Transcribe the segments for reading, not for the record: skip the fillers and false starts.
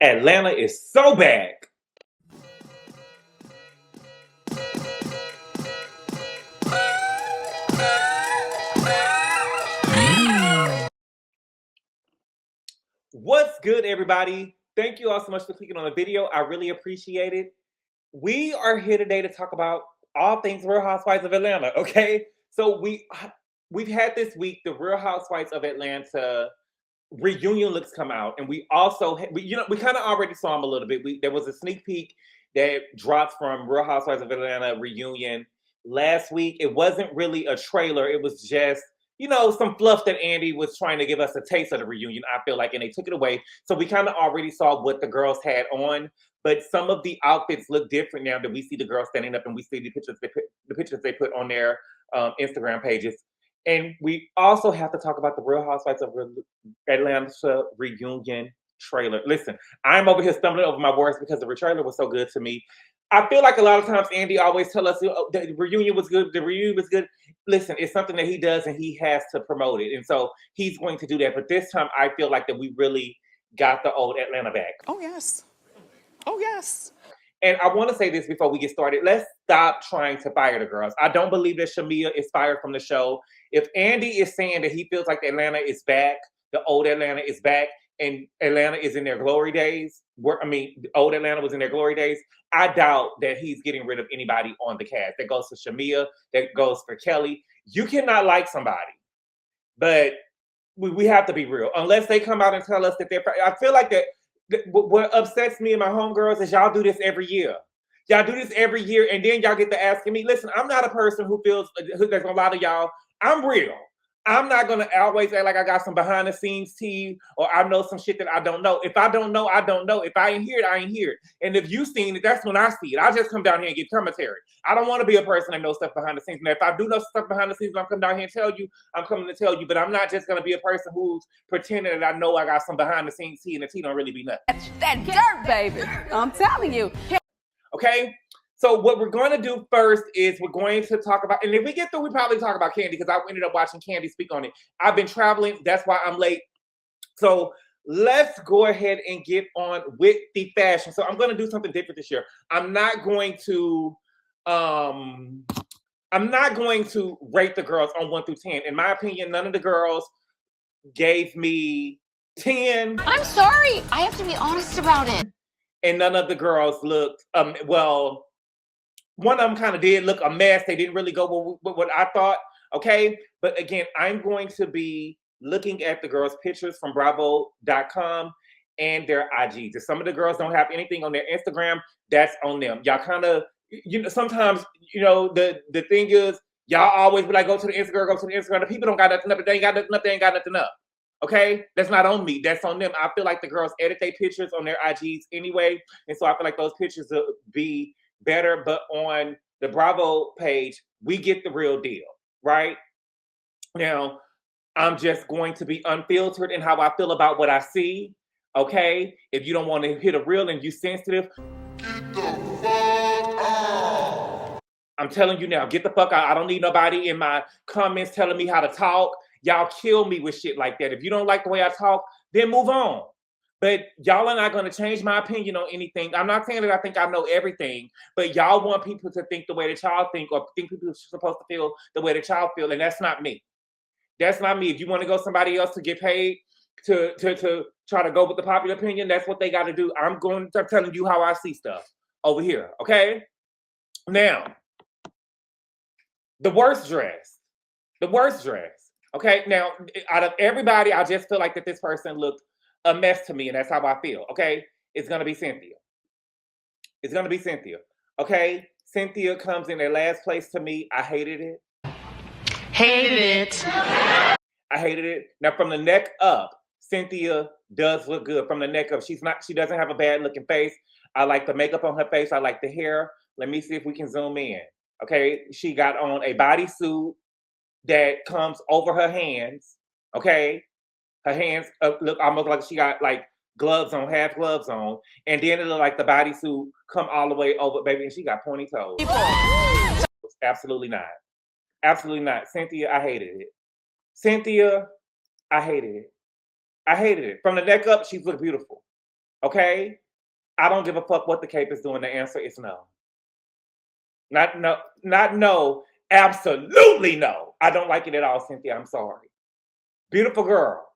Atlanta is so back. What's good, everybody? Thank you all so much for clicking on the video. I really appreciate it. We are here today to talk about all things Real Housewives of Atlanta, okay? So we've had this week the Real Housewives of Atlanta reunion looks come out, and we also we kind of already saw them a little bit. There was a sneak peek that dropped from Real Housewives of Atlanta reunion last week. It wasn't really a trailer, it was just some fluff that Andy was trying to give us a taste of the reunion, I feel like, and they took it away. So we kind of already saw what the girls had on, but some of the outfits look different now that we see the girls standing up and we see the pictures they put on their Instagram pages. And we also have to talk about the Real Housewives of Atlanta reunion trailer. Listen, I'm over here stumbling over my words because the trailer was so good to me. I feel like a lot of times Andy always tell us the reunion was good. The reunion was good. Listen, it's something that he does and he has to promote it. And so he's going to do that. But this time I feel like that we really got the old Atlanta back. Oh, yes. Oh, yes. And I want to say this before we get started. Let's stop trying to fire the girls. I don't believe that Shamia is fired from the show. If Andy is saying that he feels like Atlanta is back, the old Atlanta is back, and Atlanta is in their glory days, old Atlanta was in their glory days, I doubt that he's getting rid of anybody on the cast. That goes for Shamia, that goes for Kelly. You cannot like somebody, but we have to be real. Unless they come out and tell us that they're... I feel like that what upsets me and my homegirls is y'all do this every year. Y'all do this every year, and then y'all get to asking me, listen, I'm not a person who feels, there's a lot of y'all, I'm real. I'm not going to always act like I got some behind the scenes tea or I know some shit that I don't know. If I don't know, I don't know. If I ain't hear it, I ain't hear it. And if you seen it, that's when I see it. I just come down here and get commentary. I don't want to be a person that knows stuff behind the scenes. Now, if I do know stuff behind the scenes, I'm coming down here and tell you, I'm coming to tell you. But I'm not just going to be a person who's pretending that I know I got some behind the scenes tea and the tea don't really be nothing. That dirt, baby. I'm telling you. Okay? So what we're going to do first is we're going to talk about, and if we get through, we probably talk about Kandi because I ended up watching Kandi speak on it. I've been traveling. That's why I'm late. So let's go ahead and get on with the fashion. So I'm going to do something different this year. I'm not going to rate the girls on 1 through 10. In my opinion, none of the girls gave me 10. I'm sorry. I have to be honest about it. And none of the girls looked, one of them kind of did look a mess. They didn't really go with what I thought, okay? But again, I'm going to be looking at the girls' pictures from bravotv and their IGs. If some of the girls don't have anything on their Instagram, that's on them. Y'all kind of, sometimes, the thing is, y'all always be like, go to the Instagram. The people don't got nothing up. If they ain't got nothing up, they ain't got nothing up. Okay? That's not on me. That's on them. I feel like the girls edit their pictures on their IGs anyway. And so I feel like those pictures will be better. But on the Bravo page, we get the real deal, right? Now, I'm just going to be unfiltered in how I feel about what I see. Okay? If you don't want to hit a reel and you sensitive, get the fuck out. I'm telling you now, get the fuck out. I don't need nobody in my comments telling me how to talk. Y'all kill me with shit like that. If you don't like the way I talk, then move on. But y'all are not going to change my opinion on anything. I'm not saying that I think I know everything, but y'all want people to think the way that y'all think or think people are supposed to feel the way that y'all feel, and that's not me. That's not me. If you want to go somebody else to get paid to try to go with the popular opinion, that's what they got to do. I'm telling you how I see stuff over here, okay? Now, the worst dress. Okay, now, out of everybody, I just feel like that this person looked a mess to me, and that's how I feel, okay? It's going to be Cynthia. Okay? Cynthia comes in at last place to me. I hated it. I hated it. Now, from the neck up, Cynthia does look good. From the neck up, she doesn't have a bad-looking face. I like the makeup on her face. I like the hair. Let me see if we can zoom in. Okay? She got on a bodysuit that comes over her hands, okay? Her hands look almost like she got like gloves on, half gloves on, and then it look like the bodysuit come all the way over, baby, and she got pointy toes. Absolutely not. Cynthia, I hated it. From the neck up, she looked beautiful. Okay? I don't give a fuck what the cape is doing. The answer is no. Not no. Absolutely no. I don't like it at all, Cynthia. I'm sorry. Beautiful girl.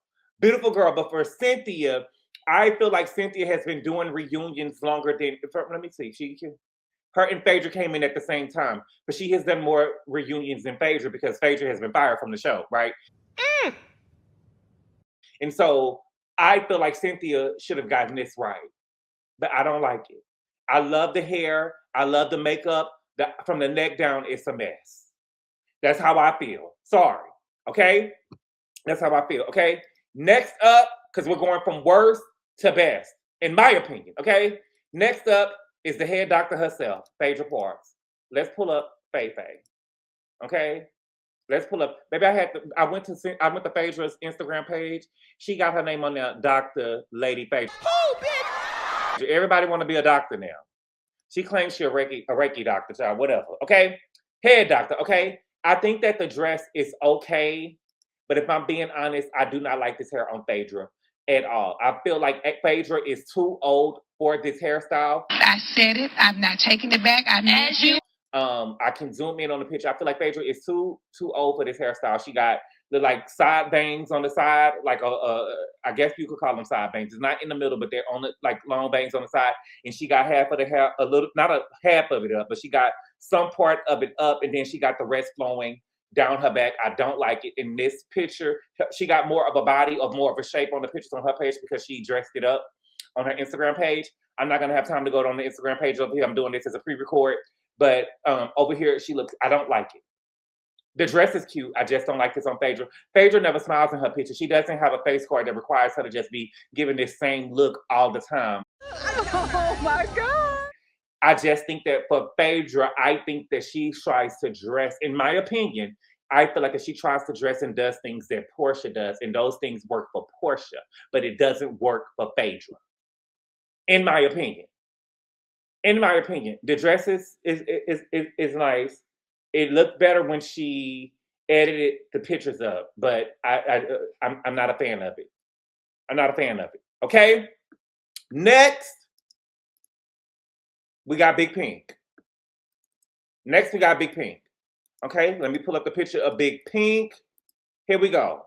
Beautiful girl. But for Cynthia, I feel like Cynthia has been doing reunions longer than, let me see. Her and Phaedra came in at the same time, but she has done more reunions than Phaedra because Phaedra has been fired from the show, right? And so I feel like Cynthia should have gotten this right, but I don't like it. I love the hair. I love the makeup. From the neck down, it's a mess. That's how I feel. Sorry. Okay? That's how I feel. Okay? Next up, because we're going from worst to best, in my opinion. Okay? Next up is the head doctor herself, Phaedra Parks. Let's pull up Faye. Okay? Let's pull up. Maybe I went to Phaedra's Instagram page. She got her name on there, Dr. Lady Phaedra. Oh, bitch! Everybody want to be a doctor now. She claims she's a Reiki doctor, child, whatever. Okay? Head doctor, okay? I think that the dress is okay, but if I'm being honest, I do not like this hair on Phaedra at all. I feel like Phaedra is too old for this hairstyle. I said it. I'm not taking it back. I need you. I can zoom in on the picture. I feel like Phaedra is too old for this hairstyle. She got the like side bangs on the side, like I guess you could call them side bangs. It's not in the middle, but they're on the like long bangs on the side. And she got half of the hair, not a half of it up, but she got some part of it up, and then she got the rest flowing down her back. I don't like it in this picture. She got more of a body or more of a shape on the pictures on her page because she dressed it up on her Instagram page. I'm not gonna have time to go on the Instagram page over here. I'm doing this as a pre-record. But over here, I don't like it. The dress is cute. I just don't like this on Phaedra. Phaedra never smiles in her picture. She doesn't have a face card that requires her to just be giving this same look all the time. Oh my God. I just think that for Phaedra, I think that she tries to dress, in my opinion, I feel like if she tries to dress and does things that Porsha does, and those things work for Porsha, but it doesn't work for Phaedra. In my opinion. In my opinion, the dress is nice. It looked better when she edited the pictures up, but I'm not a fan of it. I'm not a fan of it. Okay. Next, we got Big Pink. Okay, let me pull up the picture of Big Pink. Here we go.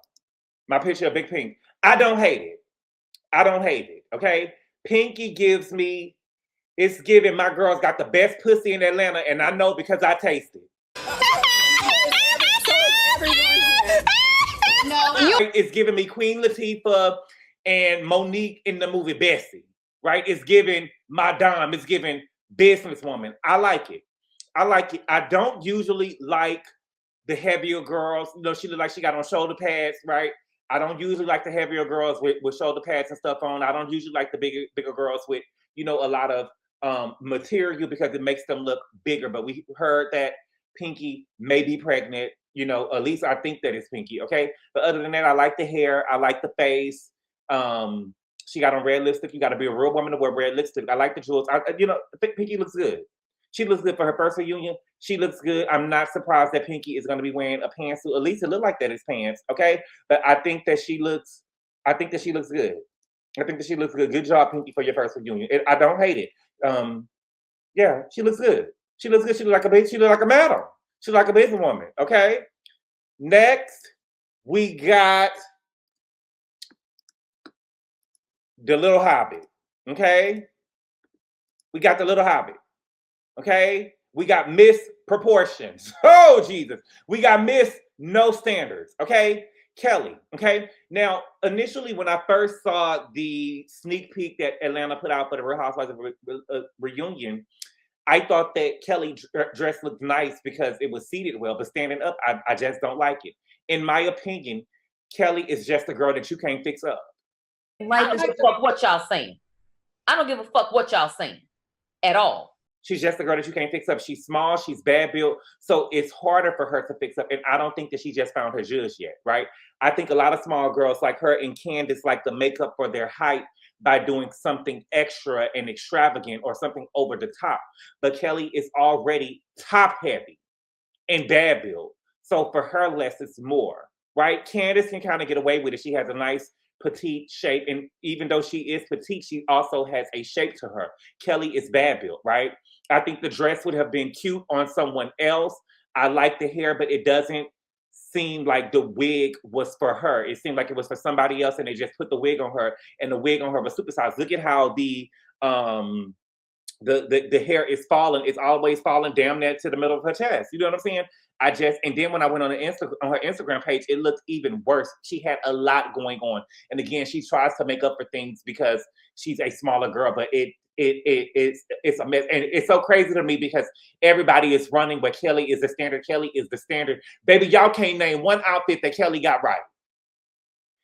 My picture of Big Pink. I don't hate it. Okay, Pinky gives me. It's giving my girls got the best pussy in Atlanta, and I know because I tasted. It's giving me Queen Latifah and Monique in the movie Bessie, right? It's giving Madame. It's giving businesswoman. I like it. I don't usually like the heavier girls. You know, she look like she got on shoulder pads, right? I don't usually like the heavier girls with shoulder pads and stuff on. I don't usually like the bigger girls with, you know, a lot of material because it makes them look bigger. But we heard that Pinky may be pregnant. You know, at least I think that it's Pinky. Okay, but other than that, I like the hair. I like the face. She got on red lipstick. You got to be a real woman to wear red lipstick. I like the jewels. Pinky looks good. She looks good for her first reunion. She looks good. I'm not surprised that Pinky is going to be wearing a pantsuit. At least it looked like that is pants. Okay, but I think that she looks good. I think that she looks good. Good job, Pinky, for your first reunion. I don't hate it. Yeah, she looks good. She looks like a bitch. She looks like a madam. She's like a businesswoman. Okay. Next, we got the Little Hobbit. Okay. We got the Little Hobbit. Okay. We got Miss Proportions. Oh, Jesus. We got Miss No Standards. Okay. Kelly. Okay. Now, initially, when I first saw the sneak peek that Atlanta put out for the Real Housewives of reunion, I thought that Kelly's dress looked nice because it was seated well, but standing up, I just don't like it. In my opinion, Kelly is just a girl that you can't fix up. I don't give a fuck what y'all saying. I don't give a fuck what y'all saying at all. She's just a girl that you can't fix up. She's small, she's bad built, so it's harder for her to fix up. And I don't think that she just found her judge yet, right? I think a lot of small girls like her and Candace like to make up for their height by doing something extra and extravagant or something over the top. But Kelly is already top heavy and bad built. So for her, less is more, right? Candace can kind of get away with it. She has a nice petite shape. And even though she is petite, she also has a shape to her. Kelly is bad built, right? I think the dress would have been cute on someone else. I like the hair, but it doesn't seem like the wig was for her. It seemed like it was for somebody else, and they just put the wig on her, and the wig on her was supersized. Look at how the hair is falling. It's always falling damn near to the middle of her chest. You know what I'm saying? And then when I went on her Instagram page, it looked even worse. She had a lot going on. And again, she tries to make up for things because she's a smaller girl, but it's a mess. And it's so crazy to me because everybody is running, but Kelly is the standard. Kelly is the standard. Baby, y'all can't name one outfit that Kelly got right.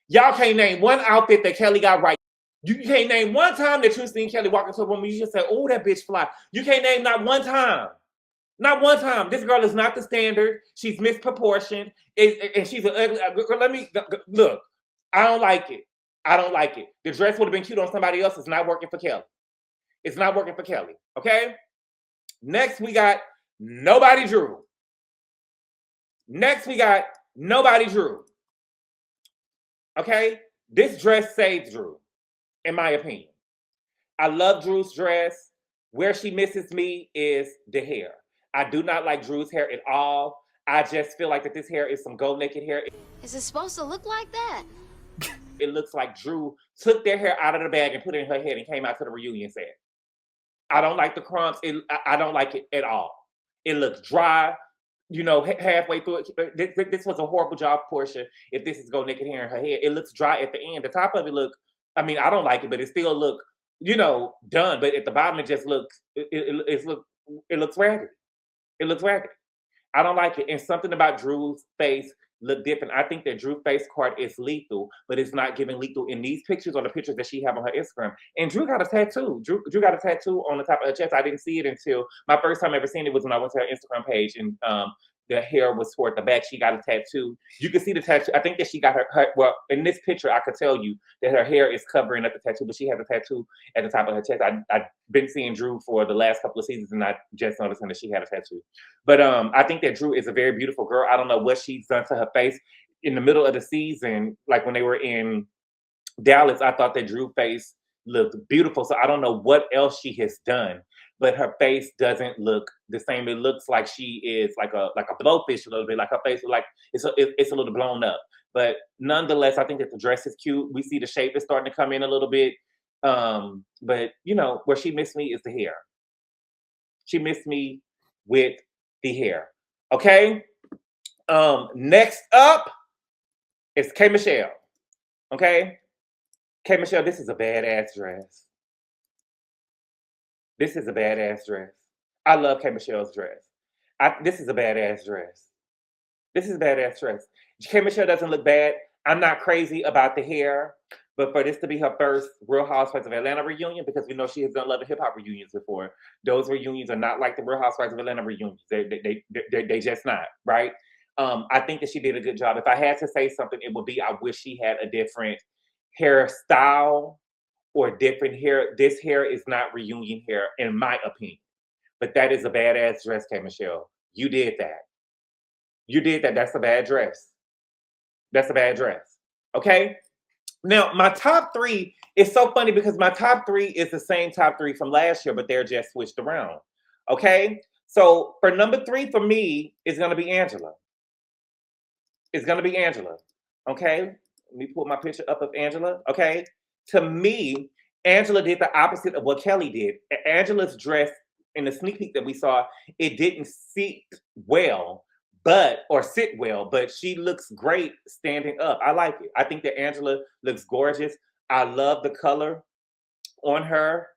Y'all can't name one outfit that Kelly got right. You can't name one time that you seen Kelly walk into a room and you just say, oh, that bitch fly. You can't name not one time. Not one time. This girl is not the standard. She's misproportioned. And she's an ugly. Let me look. I don't like it. I don't like it. The dress would have been cute on somebody else. It's not working for Kelly. It's not working for Kelly. Okay? Next, we got Nobody Drew. Next, we got Nobody Drew. Okay? This dress saves Drew, in my opinion. I love Drew's dress. Where she misses me is the hair. I do not like Drew's hair at all. I just feel like that this hair is some gold naked hair. Is it supposed to look like that? It looks like Drew took their hair out of the bag and put it in her head and came out to the reunion set. I don't like the crumbs. I don't like it at all. It looks dry, you know, halfway through it. This was a horrible job, Porsha, if this is gold naked hair in her head. It looks dry at the end. The top of it I don't like it, but it still look, you know, done. But at the bottom, it just looks, it looks raggedy. It looks raggedy. I don't like it. And something about Drew's face look different. I think that Drew's face card is lethal, but it's not giving lethal in these pictures or the pictures that she have on her Instagram. And Drew got a tattoo. Drew got a tattoo on the top of her chest. I didn't see it until my first time ever seeing it was when I went to her Instagram page, and the hair was toward the back. She got a tattoo. You can see the tattoo. I think that she got her well, in this picture, I could tell you that her hair is covering up the tattoo, but she has a tattoo at the top of her chest. I've been seeing Drew for the last couple of seasons, and I just noticed that she had a tattoo. But I think that Drew is a very beautiful girl. I don't know what she's done to her face. In the middle of the season, like when they were in Dallas, I thought that Drew's face looked beautiful. So I don't know what else she has done, but her face doesn't look the same. It looks like she is like a blowfish a little bit. Like her face is like it's a little blown up. But nonetheless, I think that the dress is cute. We see the shape is starting to come in a little bit. But you know, where she missed me is the hair. She missed me with the hair. Okay. Next up is K Michelle. Okay. K Michelle, this is a badass dress. This is a badass dress. I love K Michelle's dress. This is a badass dress. This is a badass dress. K Michelle doesn't look bad. I'm not crazy about the hair, but for this to be her first Real Housewives of Atlanta reunion, because we know she has done Love and Hip Hop reunions before, those reunions are not like the Real Housewives of Atlanta reunions. They just not, right? I think that she did a good job. If I had to say something, it would be I wish she had a different hairstyle or different hair. This hair is not reunion hair, in my opinion. But that is a badass dress, K Michelle. You did that. You did that. That's a bad dress. That's a bad dress. Okay? Now, my top three is so funny because my top three is the same top three from last year, but they're just switched around. Okay? So for number three for me is going to be Angela. It's going to be Angela. Okay? Let me pull my picture up of Angela. Okay? To me, Angela did the opposite of what Kelly did. Angela's dress in the sneak peek that we saw, it didn't sit well, but she looks great standing up. I like it. I think that Angela looks gorgeous. I love the color on her.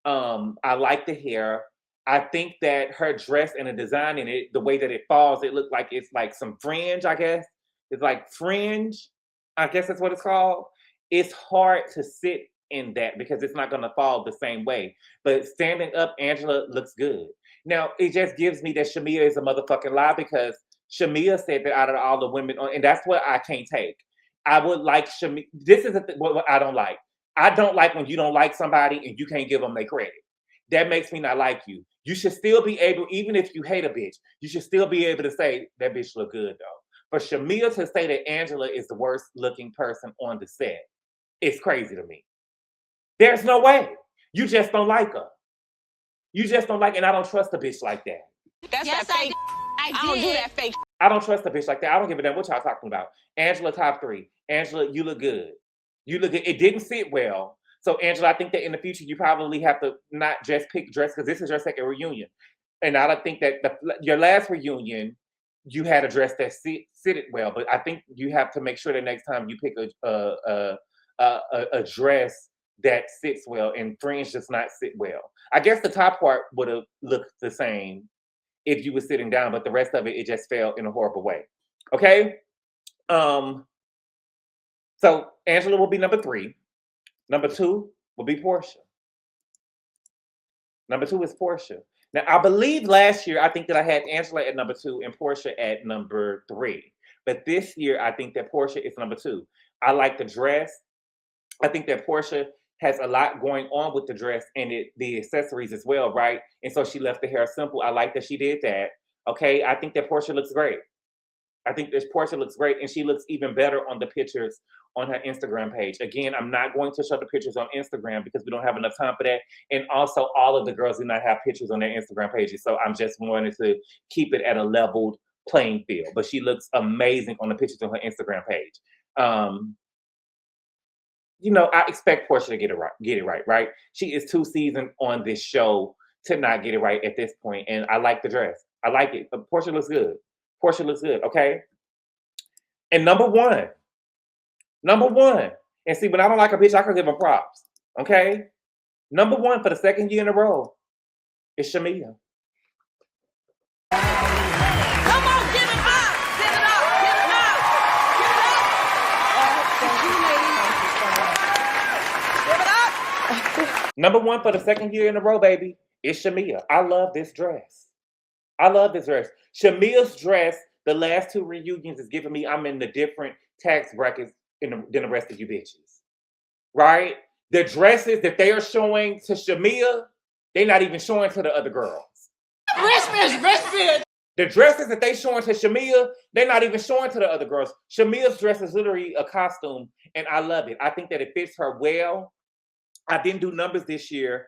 I like the hair. I think that her dress and the design in it, the way that it falls, it looked like it's like some fringe, I guess. It's like fringe. I guess that's what it's called. It's hard to sit in that because it's not going to fall the same way. But standing up, Angela looks good. Now, it just gives me that Shamia is a motherfucking lie because Shamia said that out of all the women, and that's what I can't take. I would like Shamia. This is what I don't like. I don't like when you don't like somebody and you can't give them their credit. That makes me not like you. You should still be able, even if you hate a bitch, you should still be able to say, that bitch look good though. For Shamia to say that Angela is the worst looking person on the set, is crazy to me. There's no way. You just don't like her. You just don't like, and I don't trust a bitch like that. That's that fake. I don't do that fake. I don't trust a bitch like that. I don't give a damn what y'all talking about. Angela, top 3. Angela, you look good. You look good. It didn't sit well. So, Angela, I think that in the future, you probably have to not just pick dress because this is your second reunion. And I don't think that your last reunion, you had a dress that fitted well. But I think you have to make sure that next time you pick a dress that sits well, and fringe does not sit well. I guess the top part would have looked the same if you were sitting down, but the rest of it, it just fell in a horrible way. Okay? So Angela will be number 3. Number 2 will be Porsha. Number 2 is Porsha. Now, I believe last year, I think that I had Angela at number 2 and Porsha at number 3. But this year, I think that Porsha is number 2. I like the dress. I think that Porsha has a lot going on with the dress and the accessories as well, right? And so she left the hair simple. I like that she did that. Okay, I think that Porsha looks great. I think this Porsha looks great, and she looks even better on the pictures on her Instagram page. Again, I'm not going to show the pictures on Instagram because we don't have enough time for that. And also, all of the girls do not have pictures on their Instagram pages. So I'm just wanting to keep it at a leveled playing field. But she looks amazing on the pictures on her Instagram page. You know, I expect Porsha to get it right, right? She is 2 seasons on this show to not get it right at this point. And I like the dress. I like it. But Porsha looks good. Porsha looks good, okay? And number one. And see, when I don't like a bitch, I can give them props, okay? Number 1 for the second year in a row is Shamia. Come on, give it up. Give it up. Give it up. Give it up. Give it up. Number 1 for the second year in a row, baby, is Shamia. I love this dress. I love this dress. Shamia's dress, the last 2 reunions is giving me I'm in the different tax brackets than the rest of you bitches. Right? The dresses that they are showing to Shamia, they're not even showing to the other girls. Rest. The dresses that they showing to Shamia, they're not even showing to the other girls. Shamia's dress is literally a costume, and I love it. I think that it fits her well. I didn't do numbers this year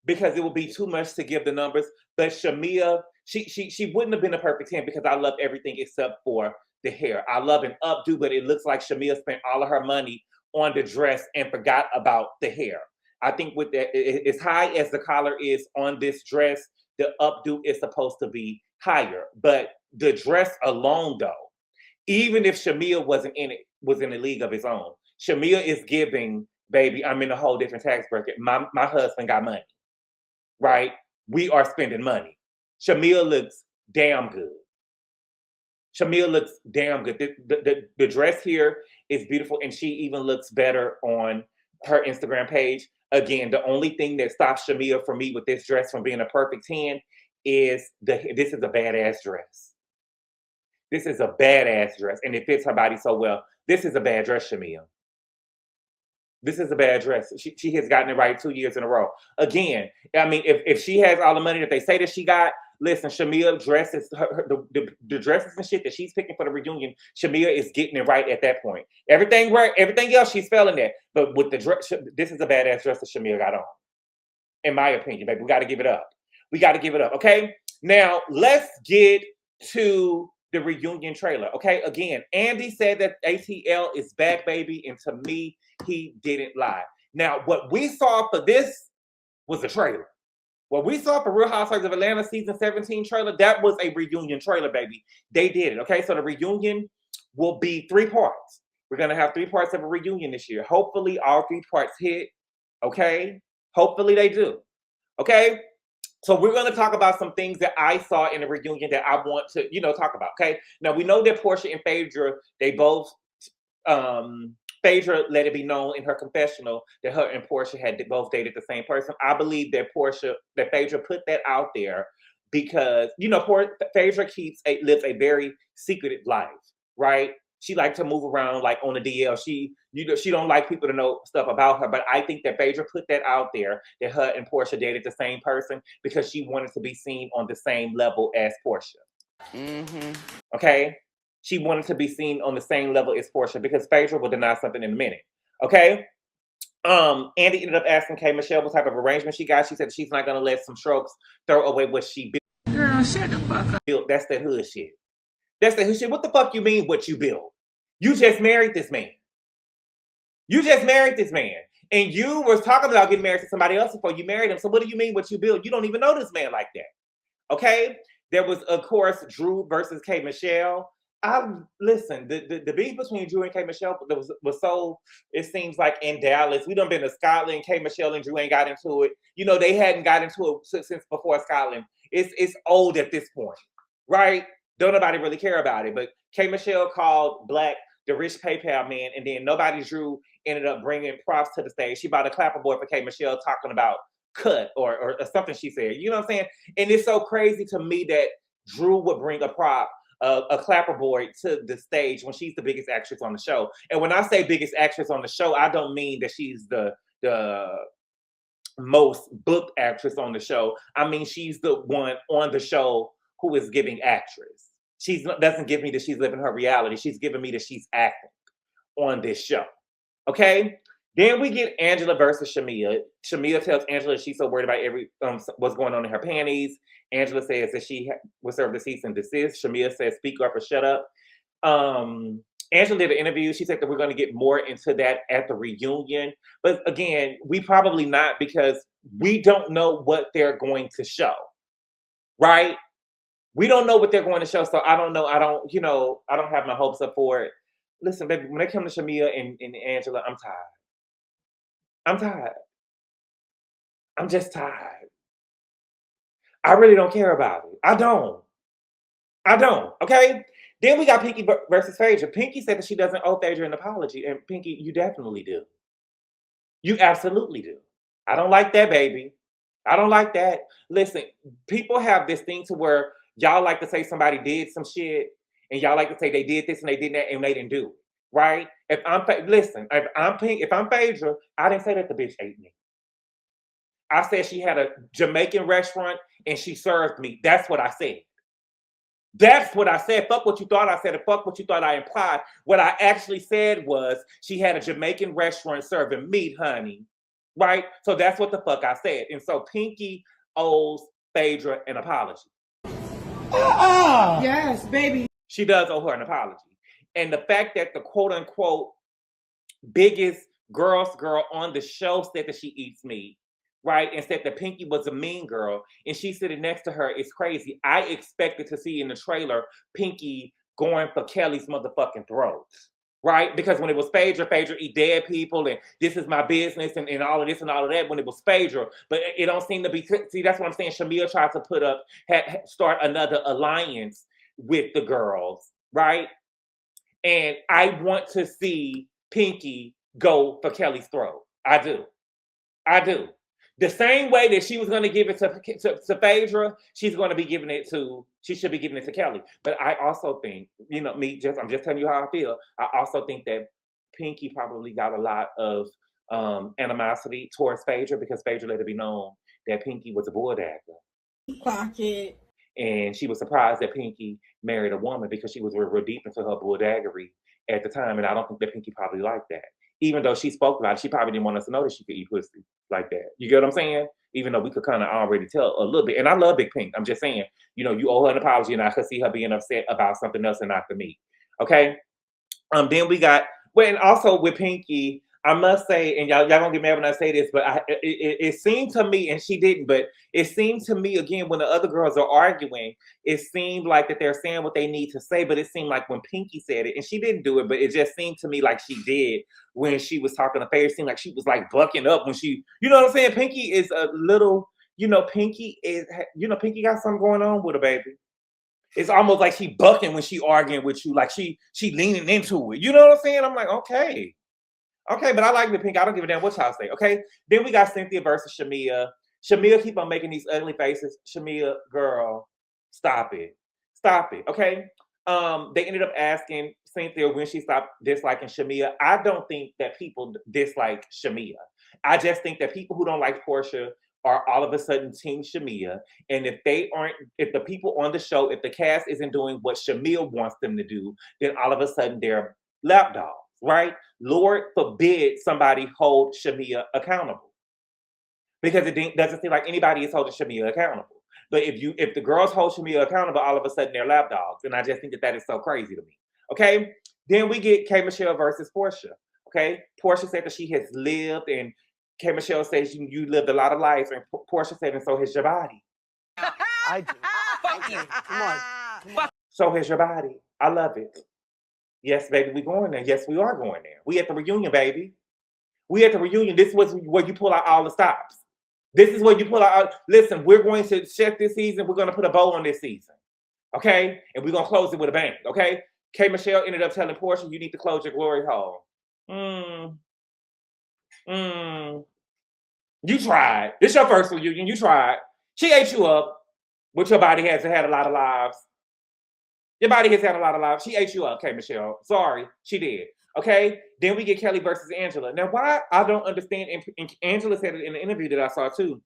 because it would be too much to give the numbers. But Shamia, she wouldn't have been a perfect 10 because I love everything except for the hair. I love an updo, but it looks like Shamia spent all of her money on the dress and forgot about the hair. I think with that, as high as the collar is on this dress, the updo is supposed to be higher. But the dress alone, though, even if Shamia wasn't in it, was in a league of his own, Shamia is giving, baby, I'm in a whole different tax bracket. My husband got money, right? We are spending money. Shamia looks damn good. Shamia looks damn good. The dress here is beautiful, and she even looks better on her Instagram page. Again, the only thing that stops Shamia for me with this dress from being a perfect 10 is this is a badass dress. This is a badass dress, and it fits her body so well. This is a bad dress, Shamia. This is a bad dress. She has gotten it right 2 years in a row. Again, I mean, if she has all the money that they say that she got, listen, Shamia dresses, the dresses and shit that she's picking for the reunion, Shamia is getting it right at that point. Everything right, everything else she's failing that. But with the dress, this is a badass dress that Shamia got on. In my opinion, baby, we got to give it up. We got to give it up, okay? Now, let's get to the reunion trailer, okay? Again, Andy said that ATL is back, baby, and to me, he didn't lie. Now, what we saw for this was a trailer. What we saw for Real Housewives of Atlanta season 17 trailer, that was a reunion trailer, baby. They did it, okay? So the reunion will be 3 parts. We're going to have 3 parts of a reunion this year. Hopefully, all 3 parts hit, okay? Hopefully, they do, okay? So we're going to talk about some things that I saw in the reunion that I want to, talk about, okay? Now, we know that Porsha and Phaedra, they both, Phaedra let it be known in her confessional that her and Porsha had both dated the same person. I believe that Phaedra put that out there because, Phaedra lives a very secretive life, right? She likes to move around like on the DL. She don't like people to know stuff about her, but I think that Phaedra put that out there that her and Porsha dated the same person because she wanted to be seen on the same level as Porsha. Mm-hmm. Okay? She wanted to be seen on the same level as Porsha because Phaedra will deny something in a minute. Okay? Andy ended up asking K Michelle what type of arrangement she got. She said she's not gonna let some strokes throw away what she built. Girl, shut the fuck up. That's that hood shit. That's that hood shit. What the fuck you mean what you built? You just married this man. You just married this man. And you was talking about getting married to somebody else before you married him. So what do you mean what you built? You don't even know this man like that. Okay? There was, of course, Drew versus K Michelle. Listen, the beef between Drew and K Michelle was so, it seems like in Dallas. We done been to Scotland. K Michelle and Drew ain't got into it. You know, they hadn't got into it since before Scotland. It's old at this point, right? Don't nobody really care about it. But K Michelle called Black the rich PayPal man, and then nobody Drew ended up bringing props to the stage. She bought a clapperboard for K Michelle talking about cut or something she said. You know what I'm saying? And it's so crazy to me that Drew would bring a prop, a clapperboard to the stage when she's the biggest actress on the show. And when I say biggest actress on the show, I don't mean that she's the most booked actress on the show. I mean, she's the one on the show who is giving actress. She doesn't give me that she's living her reality. She's giving me that she's acting on this show. Okay? Then we get Angela versus Shamia. Shamia tells Angela she's so worried about what's going on in her panties. Angela says that she was served a cease and desist. Shamia says, speak up or shut up. Angela did an interview. She said that we're going to get more into that at the reunion. But again, we probably not, because we don't know what they're going to show. Right? We don't know what they're going to show. So I don't know. I don't have my hopes up for it. Listen, baby, when they come to Shamia and Angela, I'm tired. I'm tired. I'm just tired. I really don't care about it. I don't. Okay? Then we got Pinky versus Phaedra. Pinky said that she doesn't owe Phaedra an apology. And Pinky, you definitely do. You absolutely do. I don't like that, baby. I don't like that. Listen, people have this thing to where y'all like to say somebody did some shit, and y'all like to say they did this and they did that and they didn't do it. Right? If I'm Phaedra, I didn't say that the bitch ate me. I said she had a Jamaican restaurant and she served me. That's what I said. That's what I said. Fuck what you thought I said, and fuck what you thought I implied. What I actually said was she had a Jamaican restaurant serving meat, honey. Right? So that's what the fuck I said. And so Pinky owes Phaedra an apology. Yes, baby. She does owe her an apology. And the fact that the quote unquote biggest girl on the show said that she eats meat, right? And said that Pinky was a mean girl, and she's sitting next to her, it's crazy. I expected to see in the trailer Pinky going for Kelly's motherfucking throat, right? Because when it was Phaedra eat dead people, and this is my business, and all of this and all of that, when it was Phaedra, but it don't seem to be, see, that's what I'm saying. Shamia tried to start another alliance with the girls, right? And I want to see Pinky go for Kelly's throat. I do. The same way that she was going to give it to Phaedra, she should be giving it to Kelly. But I also think, I'm just telling you how I feel. I also think that Pinky probably got a lot of animosity towards Phaedra, because Phaedra let it be known that Pinky was a bulldagger. Clock it. And she was surprised that Pinky married a woman, because she was real deep into her bulldaggery at the time. And I don't think that Pinky probably liked that. Even though she spoke about it, she probably didn't want us to know that she could eat pussy like that. You get what I'm saying? Even though we could kind of already tell a little bit. And I love Big Pink. I'm just saying, you owe her an apology, and I could see her being upset about something else and not the meat. Okay? Then we got, and also with Pinky, I must say, and y'all don't get mad when I say this, but it seemed to me, and she didn't, but it seemed to me, again, when the other girls are arguing, it seemed like that they're saying what they need to say, but it seemed like when Pinky said it, and she didn't do it, but it just seemed to me like she did when she was talking to Phaedra. It seemed like she was like bucking up when she, you know what I'm saying? Pinky is a little, Pinky got something going on with her, baby. It's almost like she bucking when she arguing with you, like she leaning into it. You know what I'm saying? I'm like, okay, but I like the Pink. I don't give a damn what y'all say. Okay. Then we got Cynthia versus Shamia. Shamia keep on making these ugly faces. Shamia, girl, stop it. Okay. They ended up asking Cynthia when she stopped disliking Shamia. I don't think that people dislike Shamia. I just think that people who don't like Porsha are all of a sudden Team Shamia. And if the people on the show, if the cast isn't doing what Shamia wants them to do, then all of a sudden they're lapdogs. right? Lord forbid somebody hold Shamia accountable. Because it doesn't seem like anybody is holding Shamia accountable. But if the girls hold Shamia accountable, all of a sudden they're lap dogs. And I just think that is so crazy to me. Okay? Then we get K. Michelle versus Porsha. Okay? Porsha said that she has lived, and K. Michelle says you lived a lot of lives, and Porsha said, and so has your body. I do. Fuck you. Come on. So has your body. I love it. Yes, baby, we going there. Yes, we are going there. We at the reunion, baby. We at the reunion. This was where you pull out all the stops. This is where you pull out. Listen, we're going to check this season. We're going to put a bow on this season. Okay? And we're going to close it with a bang. Okay? K. Michelle ended up telling Porsha, you need to close your glory hole. You tried. This your first reunion. You tried. She ate you up, but your body has had a lot of lives. Your body has had a lot of lives. She ate you up, K. Michelle. Sorry, she did. Okay? Then we get Kelly versus Angela. Now, why I don't understand, and Angela said it in the interview that I saw too,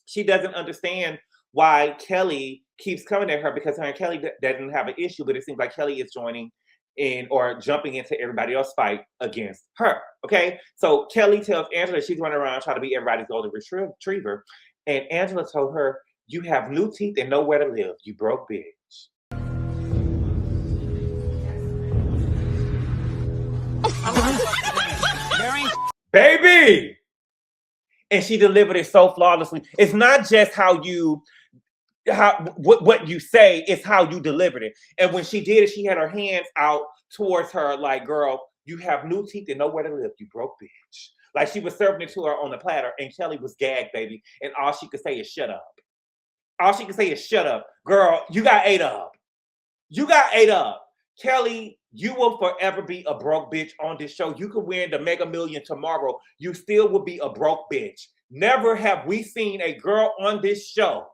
she doesn't understand why Kelly keeps coming at her, because her and Kelly doesn't have an issue, but it seems like Kelly is joining in or jumping into everybody else's fight against her. Okay? So Kelly tells Angela she's running around trying to be everybody's golden retriever. And Angela told her, you have new teeth and nowhere to live. You broke bitch. Baby! And she delivered it so flawlessly. It's not just what you say, it's how you delivered it. And when she did it, she had her hands out towards her like, girl, you have new teeth and nowhere to live. You broke bitch. Like she was serving it to her on the platter, and Kelly was gagged, baby. And all she could say is shut up. All she could say is shut up. Girl, you got ate up. You got ate up. Kelly, you will forever be a broke bitch on this show. You could win the Mega Million tomorrow. You still will be a broke bitch. Never have we seen a girl on this show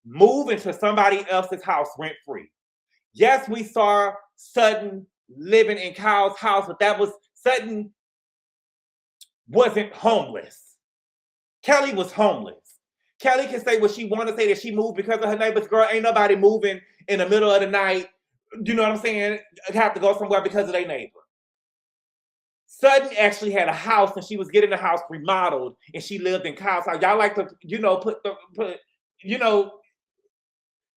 move into somebody else's house rent-free. Yes, we saw Sutton living in Kyle's house, but that was Sutton wasn't homeless. Kelly was homeless. Kelly can say what she want to say, that she moved because of her neighbors. Girl, ain't nobody moving in the middle of the night. You know what I'm saying? Have to go somewhere because of their neighbor. Sutton actually had a house, and she was getting the house remodeled, and she lived in Kyle's house. Y'all like to,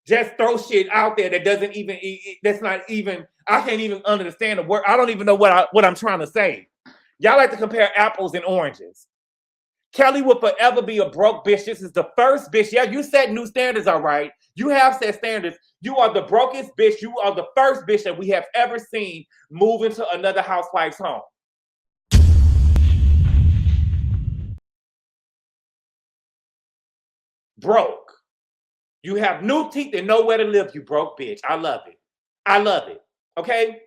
just throw shit out there that doesn't even, that's not even, I can't even understand the word. I don't even know what I'm trying to say. Y'all like to compare apples and oranges. Kelly will forever be a broke bitch. This is the first bitch. Yeah, you set new standards, all right. You have set standards. You are the brokest bitch. You are the first bitch that we have ever seen move into another housewife's home. Broke. You have new teeth and nowhere to live, you broke bitch. I love it. I love it. Okay?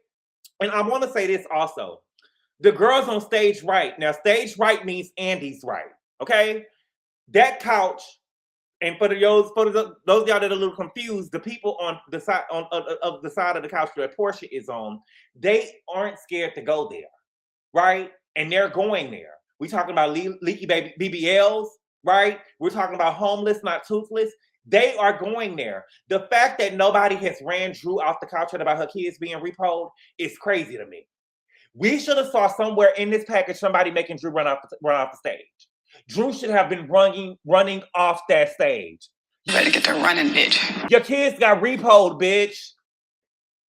And I want to say this also. The girls on stage right. Now, stage right means Andy's right. Okay? That couch, and for those of y'all that are a little confused, the people on the side of the side of the couch that Porsha is on, they aren't scared to go there. Right? And they're going there. We're talking about leaky baby BBLs, right? We're talking about homeless, not toothless. They are going there. The fact that nobody has ran Drew off the couch about her kids being repoed is crazy to me. We should have saw somewhere in this package somebody making Drew run off the stage. Drew should have been running off that stage. You better get to running, bitch. Your kids got repoed, bitch.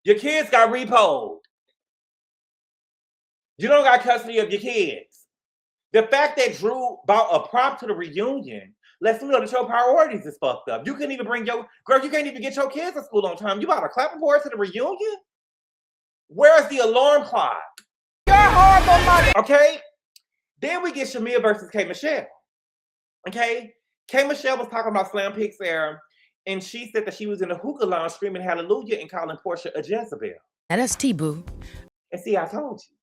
Your kids got repoed. You don't got custody of your kids. The fact that Drew bought a prop to the reunion lets me know that your priorities is fucked up. You couldn't even bring you can't even get your kids to school on time. You bought a clapperboard to the reunion? Where's the alarm clock? Okay? Then we get Shamia versus K. Michelle. Okay? K. Michelle was talking about Slam Pigs era, and she said that she was in the hookah lounge screaming hallelujah and calling Porsha a Jezebel. Now that's T-Boo. And see, I told you.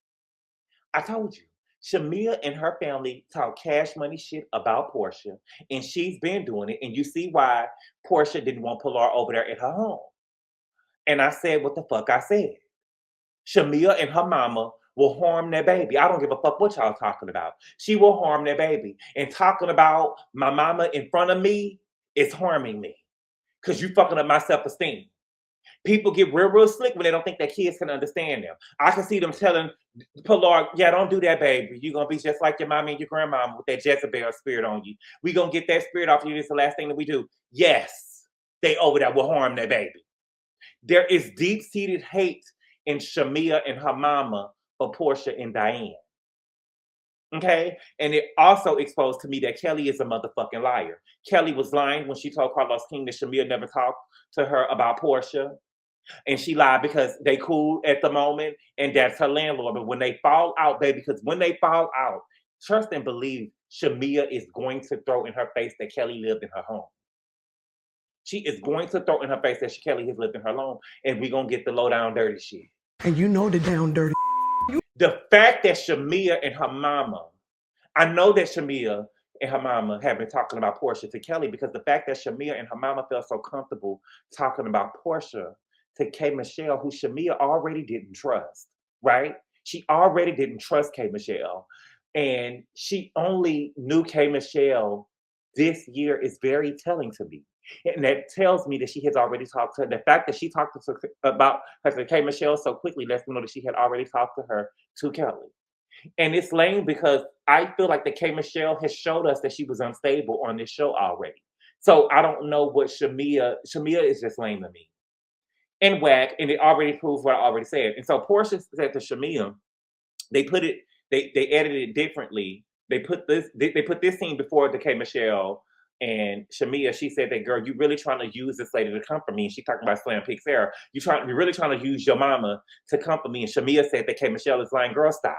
Shamia and her family talk cash money shit about Porsha, and she's been doing it, and you see why Porsha didn't want Pilar over there at her home. And I said what the fuck I said. Shamia and her mama will harm their baby. I don't give a fuck what y'all talking about. She will harm their baby. And talking about my mama in front of me is harming me. Because you fucking up my self-esteem. People get real slick when they don't think their kids can understand them. I can see them telling Pilar, yeah, don't do that, baby. You're going to be just like your mommy and your grandmama with that Jezebel spirit on you. We're going to get that spirit off you. This is the last thing that we do. Yes, they over there will harm that baby. There is deep-seated hate in Shamia and her mama for Porsha and Diane. Okay? And it also exposed to me that Kelly is a motherfucking liar. Kelly was lying when she told Carlos King that Shamia never talked to her about Porsha. And she lied because they cool at the moment, and that's her landlord. But when they fall out, baby, because when they fall out, trust and believe Shamia is going to throw in her face that Kelly lived in her home. She is going to throw in her face that Kelly has lived in her home, and we're going to get the low down dirty shit. And you know the down dirty. The fact that Shamia and her mama, I know that Shamia and her mama have been talking about Porsha to Kelly, because the fact that Shamia and her mama felt so comfortable talking about Porsha to K. Michelle, who Shamia already didn't trust, right? She already didn't trust K. Michelle. And she only knew K. Michelle this year is very telling to me. And that tells me that she has already talked to her. The fact that she talked about her to K. Michelle so quickly lets me know that she had already talked to her to Kelly. And it's lame because I feel like the K. Michelle has showed us that she was unstable on this show already. So I don't know what Shamia is just lame to me. And whack, and it already proves what I already said. And so Porsha said to Shamia, they edited it differently. They put this scene before the K. Michelle and Shamia. She said that, girl, you really trying to use this lady to comfort me. And she talking about Slam Pig Sarah. You're really trying to use your mama to comfort me. And Shamia said that K. Michelle is lying. Girl, stop.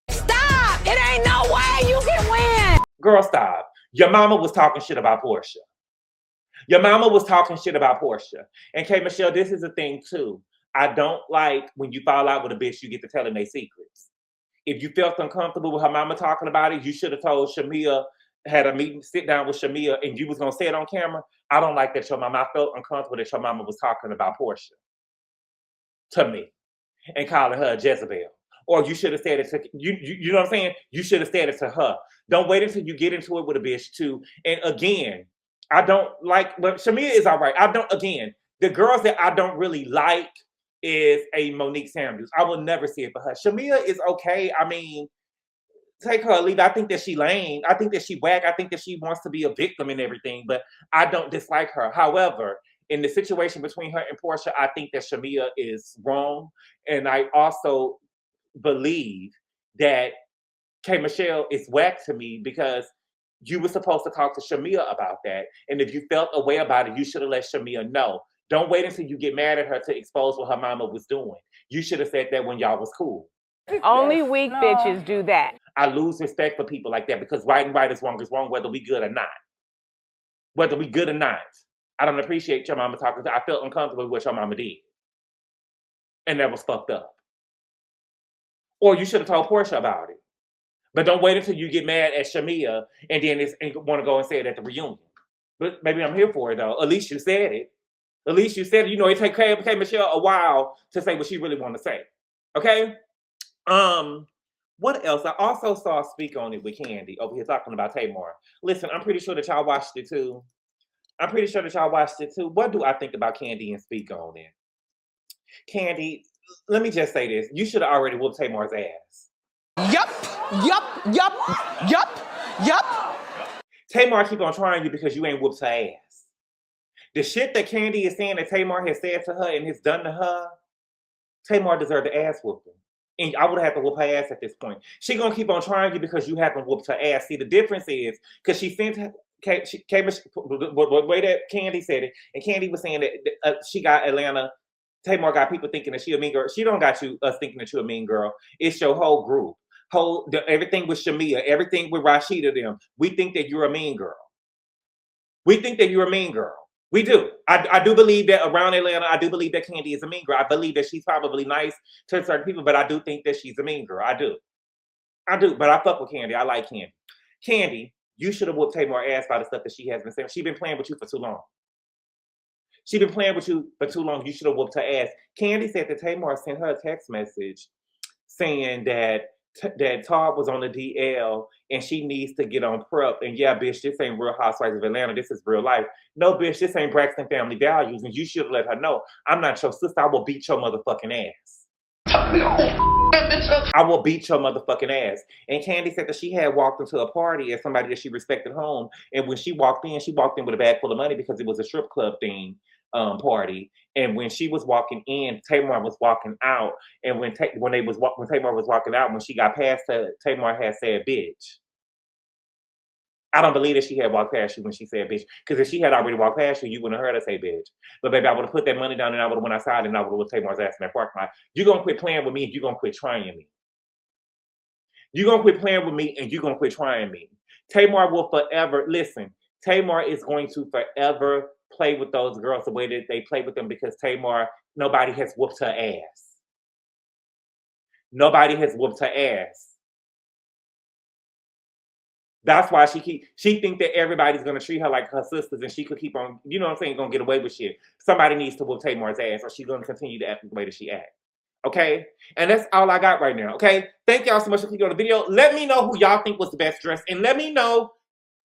Stop! It ain't no way you can win! Girl, stop. Your mama was talking shit about Porsha. Your mama was talking shit about Porsha. And K. Michelle, this is the thing too. I don't like when you fall out with a bitch, you get to telling their secrets. If you felt uncomfortable with her mama talking about it, you should have told Shamia, had a meeting, sit down with Shamia, and you was going to say it on camera. I don't like that your mama, I felt uncomfortable that your mama was talking about Porsha to me and calling her a Jezebel. Or you should have said it to, you know what I'm saying? You should have said it to her. Don't wait until you get into it with a bitch too. And again, I don't like, but Shamia is all right. The girls that I don't really like is a Monique Samuels. I will never see it for her. Shamia is okay. I mean, take her or leave. I think that she lame. I think that she whack. I think that she wants to be a victim and everything, but I don't dislike her. However, in the situation between her and Porsha, I think that Shamia is wrong. And I also believe that K. Michelle is whack to me because you were supposed to talk to Shamia about that. And if you felt a way about it, you should have let Shamia know. Don't wait until you get mad at her to expose what her mama was doing. You should have said that when y'all was cool. Only weak bitches do that. I lose respect for people like that because right and right is wrong, whether we good or not. Whether we good or not. I don't appreciate your mama talking to. I felt uncomfortable with what your mama did. And that was fucked up. Or you should have told Porsha about it. But don't wait until you get mad at Shamia and then want to go and say it at the reunion. But maybe I'm here for it though. At least you said it. At least you said it. You know, it takes K. Michelle a while to say what she really want to say. Okay? What else? I also saw Speak On It with Kandi over here talking about Tamar. Listen, I'm pretty sure that y'all watched it too. What do I think about Kandi and Speak On It? Kandi, let me just say this. You should have already whooped Tamar's ass. Yup. Tamar keep on trying you because you ain't whooped her ass. The shit that Kandi is saying that Tamar has said to her and has done to her, Tamar deserved the ass whooping. And I would have to whoop her ass at this point. She gonna keep on trying you because you haven't whooped her ass. See, the difference is because she sent the way that Kandi said it, and Kandi was saying that she got Atlanta. Tamar got people thinking that she a mean girl. She don't got us thinking that you a mean girl. It's your whole group. Everything with Shamia, everything with Rashida them. We think that you're a mean girl. We do. I do believe that around Atlanta, I do believe that Kandi is a mean girl. I believe that she's probably nice to certain people, but I do think that she's a mean girl. I do. But I fuck with Kandi. I like Kandi. Kandi, you should have whooped Tamar ass by the stuff that she has been saying. She's been playing with you for too long. You should have whooped her ass. Kandi said that Tamar sent her a text message saying that that Todd was on the DL and she needs to get on prep. And yeah, bitch, this ain't Real Housewives of Atlanta. This is real life. No, bitch, this ain't Braxton Family Values. And you should let her know, I'm not your sister. I will beat your motherfucking ass. I will beat your motherfucking ass. And Kandi said that she had walked into a party at somebody that she respected home. And when she walked in with a bag full of money because it was a strip club thing. Party, and when she was walking in, Tamar was walking out, and when Tamar was walking out, when she got past her, Tamar had said, "Bitch." I don't believe that she had walked past you when she said, "Bitch," because if she had already walked past you, you wouldn't have heard her say, "Bitch." But baby, I would have put that money down and I would have went outside and I would have looked Tamar's ass in that parking lot. You gonna quit playing with me and you gonna quit trying me. You gonna quit playing with me and you gonna quit trying me. Tamar will forever listen. Tamar is going to forever play with those girls the way that they play with them because Tamar, nobody has whooped her ass. Nobody has whooped her ass. That's why she think that everybody's gonna treat her like her sisters and she could keep on, you know what I'm saying, gonna get away with shit. Somebody needs to whoop Tamar's ass or she's gonna continue to act the way that she acts. Okay? And that's all I got right now. Okay? Thank y'all so much for clicking on the video. Let me know who y'all think was the best dress and let me know,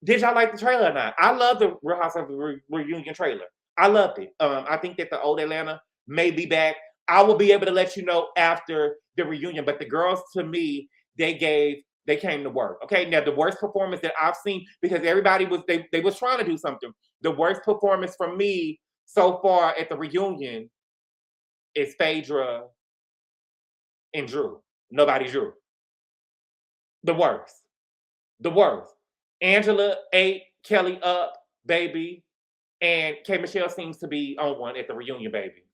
did y'all like the trailer or not? I love the Real Housewives of Reunion trailer. I loved it. I think that the old Atlanta may be back. I will be able to let you know after the reunion. But the girls, to me, they came to work. Okay, now the worst performance that I've seen, because everybody was they was trying to do something. The worst performance from me so far at the reunion is Phaedra and Drew. Nobody Drew. The worst. The worst. Angela ate Kelly up, baby. And K. Michelle seems to be on one at the reunion, baby.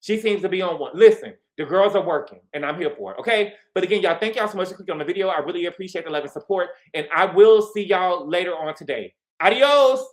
She seems to be on one. Listen, the girls are working, and I'm here for it, okay? But again, y'all, thank y'all so much for clicking on the video. I really appreciate the love and support, and I will see y'all later on today. Adios!